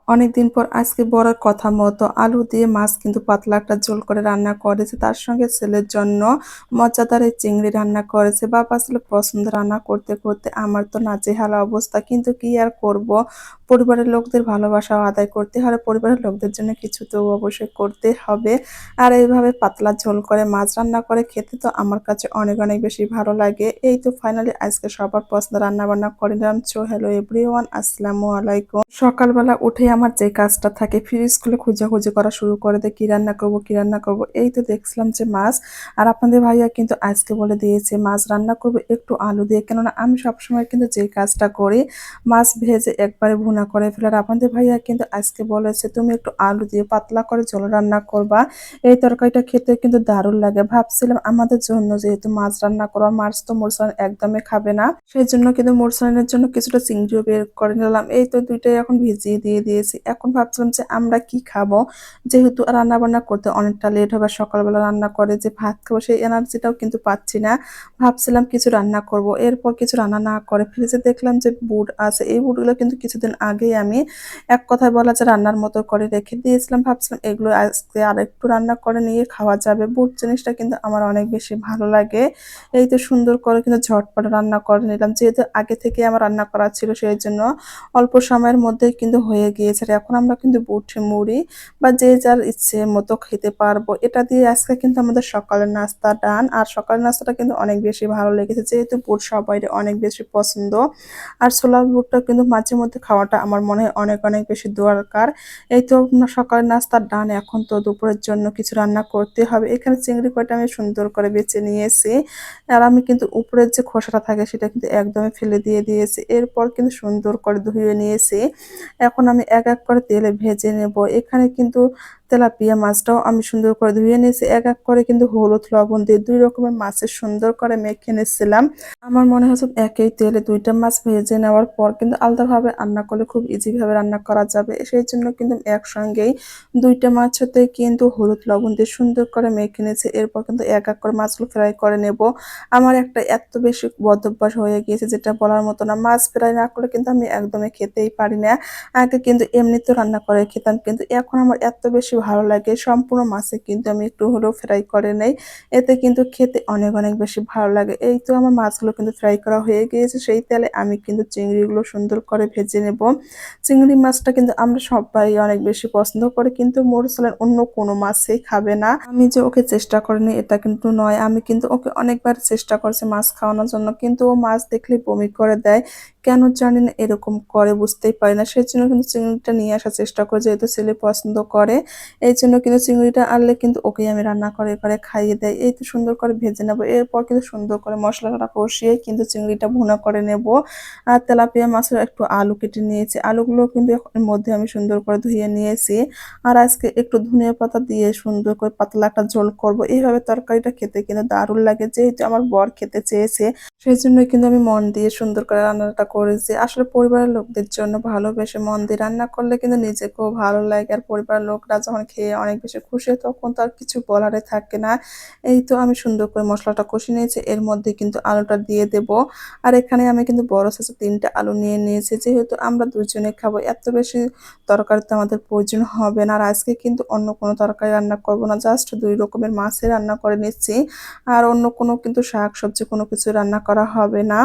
অনেকদিন পর আজকে বলার কথা মতো আলু দিয়ে মাছ কিন্তু পাতলা একটা ঝোল করে রান্না করেছে। তার সঙ্গে ছেলের জন্য মজাদার এই চিংড়ি রান্না করেছে। বাবা ছেলে পছন্দ রান্না করতে, করতে আমার তো নাজেহাল অবস্থা। কিন্তু কি আর করব? পরিবারের লোকদের ভালোবাসাও আদায় করতে হয়। আর পরিবারের লোকদের জন্য কিছু তো অবশ্যই করতে হবে। আর এইভাবে পাতলা ঝোল করে মাছ রান্না করে খেতে তো আমার কাছে অনেক, অনেক বেশি ভালো লাগে। এই তো ফাইনালি আজকে সবার পছন্দ রান্না-বান্না করে নিলাম। সো হ্যালো এভরিওয়ান, আসসালামু আলাইকুম। সকালবেলা উঠে আমার যে কাজটা থাকে ফ্রিজ খুলে খোঁজাখুঁজি করা শুরু করে দেয় কি রান্না করব কি রান্না করব। এই তো দেখছিলাম যে মাছ, আর আপনাদের ভাইয়া কিন্তু আজকে বলে দিয়েছে মাছ রান্না করব একটু আলু দিয়ে, কেননা আমি সবসময় কিন্তু যে কাজটা করি মাছ ভেজে একবারে ভুনা করে ফেলার। আপনাদের ভাইয়া কিন্তু আজকে বলেছে তুমি একটু আলু দিয়ে পাতলা করে ঝোল রান্না করবা, এই তরকারিটা খেতে কিন্তু দারুণ লাগে। ভাবছিলাম আমাদের জন্য যেহেতু মাছ রান্না করবো, মাছ তো মোরসান একদমই খাবে না, সেই জন্য কিন্তু মোরসানের জন্য কিছুটা চিংড়িও বের করে নিলাম। এই তো দুইটাই এখন ভিজিয়ে দিয়ে দিয়েছি। এখন ভাবছিলাম যে আমরা কি খাবো, যেহেতু রান্না বান্না করতে অনেকটা লেট হবে, সকালবেলা রান্না করে যে ভাত খাবো সেই এনার্জিটাও কিন্তু পাচ্ছি না। ভাবছিলাম কিছু রান্না করব, এরপর কিছু রান্না না করে ফ্রিজে দেখলাম যে বুট আছে। এই বুটগুলো কিন্তু কিছুদিন আগেই আমি এক কথায় বলা যায় রান্নার মতো করে রেখে দিয়েছিলাম। ভাবছিলাম এগুলো আজকে আর একটু রান্না করে নিয়ে খাওয়া যাবে। বুট জিনিসটা কিন্তু আমার অনেক বেশি ভালো লাগে। এই তো সুন্দর করে কিন্তু ঝটপট রান্না করে নিলাম, যেহেতু আগে থেকে আমার রান্না করা ছিল সেই জন্য অল্প সময়ের মধ্যেই কিন্তু হয়ে গিয়েছে। আর এখন আমরা কিন্তু বুট মুড়ি বা যে যার ইচ্ছে মতো খেতে পারবো। এটা দিয়ে আজকে কিন্তু আমাদের সকালের নাস্তা ডান। আর সকালের নাস্তাটা কিন্তু অনেক বেশি ভালো লেগেছে, যেহেতু বুট সবাই অনেক বেশি পছন্দ। আর ছোলা বুটটা কিন্তু মাঝে মধ্যে খাওয়াটা আমার মনে হয় অনেক, অনেক বেশি দরকার। এই তো সকালের নাস্তার ডান। এখন তো দুপুরের জন্য কিছু রান্না করতে হবে। এখানে চিংড়ি কয়টা আমি সুন্দর করে বেছে নিয়েছি। আর আমি কিন্তু উপরের যে খোসাটা থাকে সেটা কিন্তু একদমই ফেলে দিয়ে দিয়েছি। এরপর কিন্তু সুন্দর করে ধুয়ে নিয়েছি। এখন আমি এক এক করে তেলে ভেজে নেব। এখানে কিন্তু তেলাপিয়া মাছটাও আমি সুন্দর করে ধুয়ে নিয়েছি। এক এক করে কিন্তু হলুদ লবণ দিয়ে ২ রকমের মাছের সুন্দর করে মেখে নিচ্ছিলাম। আমার মনে হচ্ছে একই তেলে ২ টা মাছ ভেজে নেওয়ার পর কিন্তু আলাদাভাবে রান্না করলে খুব ইজি ভাবে রান্না করা যাবে। সেই জন্য কিন্তু একসঙ্গেই ২ টা মাছ হতে কিন্তু হলুদ লবণ দিয়ে সুন্দর করে মেখে নিয়েছি। এরপর কিন্তু এক এক করে মাছগুলো ফ্রাই করে নেব। আমার একটা এত বেশি বদঅভ্যাস হয়ে গিয়েছে যেটা বলার মতো না। মাছ ফ্রাই না করলে কিন্তু আমি একদমই খেতেই পারি না। আগে কিন্তু এমনিতেও রান্না করে খেতাম, কিন্তু এখন আমার এত বেশি ভালো লাগে সম্পূর্ণ মাছে কিন্তু আমি একটু হলেও ফ্রাই করে নেই। এতে কিন্তু খেতে অনেক, অনেক বেশি ভালো লাগে। এই তো আমার মাছগুলো কিন্তু ফ্রাই করা হয়ে গিয়েছে। সেই তেলে আমি কিন্তু চিংড়িগুলো সুন্দর করে ভেজে নেব। চিংড়ি মাছটা কিন্তু আমরা সবাই অনেক বেশি পছন্দ করি, কিন্তু মোর ছেলের অন্য কোনো মাছই খাবে না। আমি যে ওকে চেষ্টা করিনি এটা কিন্তু নয়। আমি কিন্তু ওকে অনেকবার চেষ্টা করেছি মাছ খাওয়ানোর জন্য, কিন্তু ও মাছ দেখলেই বমি করে দেয়। কেন জানি না এরকম করে বুঝতেই পারি না। সেজন্য কিন্তু চিংড়িটা নিয়ে আসার চেষ্টা করি, যেহেতু ছেলে পছন্দ করে। এইজন্য কিন্তু চিংড়িটা আনলে কিন্তু ওকেই আমি রান্না করে, করে খাইয়ে দেই। এই তো সুন্দর করে ভেজে নেব। এরপর কিন্তু সুন্দর করে মসলাটা কষিয়ে কিন্তু চিংড়িটা ভুনা করে নেব। আর তেলাপিয়া মাছের একটু আলু কেটে নিয়েছি। আলুগুলো কিন্তু এর মধ্যে আমি সুন্দর করে ধুয়ে নিয়েছি। আর আজকে একটু ধনিয়া পাতা দিয়ে সুন্দর করে পাতলা একটা ঝোল করব। এইভাবে তরকারিটা খেতে কিন্তু দারুণ লাগে, যেহেতু আমার বর খেতে চেয়েছে সেজন্যই কিন্তু আমি মন দিয়ে সুন্দর করে রান্নাটা করেছি। আসলে পরিবারের লোকদের জন্য ভালোবেসে মন দিয়ে রান্না করলে কিন্তু নিজেকেও ভালো লাগে। আর পরিবারের লোকরা যখন খেয়ে অনেক বেশি খুশি হয় তখন তো আর কিছু বলারে থাকে না। এই তো আমি সুন্দর করে মসলাটা কষিয়ে নিয়েছি। এর মধ্যে কিন্তু আলুটা দিয়ে দেব। আর এখানে আমি কিন্তু বড় সাইজের ৩ টা আলু নিয়ে নিয়েছি, যেহেতু আমরা ২ জনে খাবো। এত বেশি তরকারি তো আমাদের প্রয়োজন হবে না। আর আজকে কিন্তু অন্য কোনো তরকারি রান্না করব না। জাস্ট ২ রকমের মাছই রান্না করে নিচ্ছি। আর অন্য কোনো কিন্তু শাক-সবজি কোনো কিছু রান্না করা হবে না।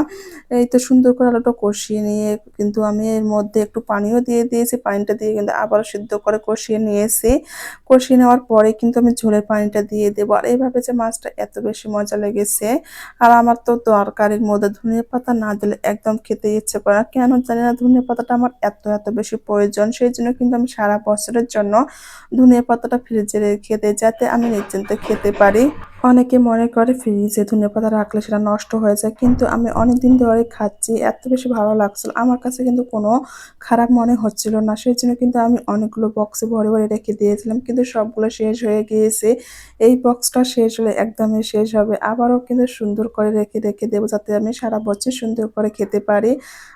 এই তো সুন্দর করে আলুটা কষিয়ে নিয়ে কিন্তু আমি এর মধ্যে একটু পানিও দিয়ে দিয়েছি। পানিটা দিয়ে কিন্তু আবারও সিদ্ধ করে কষিয়ে নিয়েছি। কষিয়ে নেওয়ার পরে কিন্তু আমি ঝোলের পানিটা দিয়ে দেব। আর এইভাবে যে মাছটা এত বেশি মজা লেগেছে। আর আমার তো তরকারির মধ্যে ধনিয়া পাতা না দিলে একদম খেতে ইচ্ছে করে না। কেন জানি না ধনিয়া পাতাটা আমার এত, এত বেশি প্রয়োজন। সেইজন্য কিন্তু আমি সারা বছরের জন্য ধনিয়া পাতাটা ফ্রিজে রেখে দেই, যাতে আমি নিশ্চিন্তে খেতে পারি। অনেকে মনে করে ফ্রিজে ধনিয়াপাতা রাখলে সেটা নষ্ট হয়ে যায়, কিন্তু আমি অনেকদিন ধরে খাচ্ছি, এত বেশি ভালো লাগছিল। আমার কাছে কিন্তু কোনো খারাপ মনে হচ্ছিল না। সেজন্য কিন্তু আমি অনেকগুলো বক্সে ভরে, ভরে রেখে দিয়েছিলাম, কিন্তু সবগুলো শেষ হয়ে গিয়েছে। এই বক্সটা শেষ হলে একদমই শেষ হবে। আবারও কিন্তু সুন্দর করে রেখে, রেখে দেব, যাতে আমি সারা বছর সুন্দর করে খেতে পারি।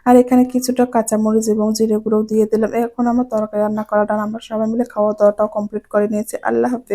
আর এখানে কিছুটা কাঁচামরিচ এবং জিরে গুঁড়োও দিয়ে দিলাম। এখন আমার তরকারি রান্না করাটা আমরা সবাই মিলে খাওয়া-দাওয়াটাও কমপ্লিট করে নিয়েছি। আল্লাহ হাফেজ।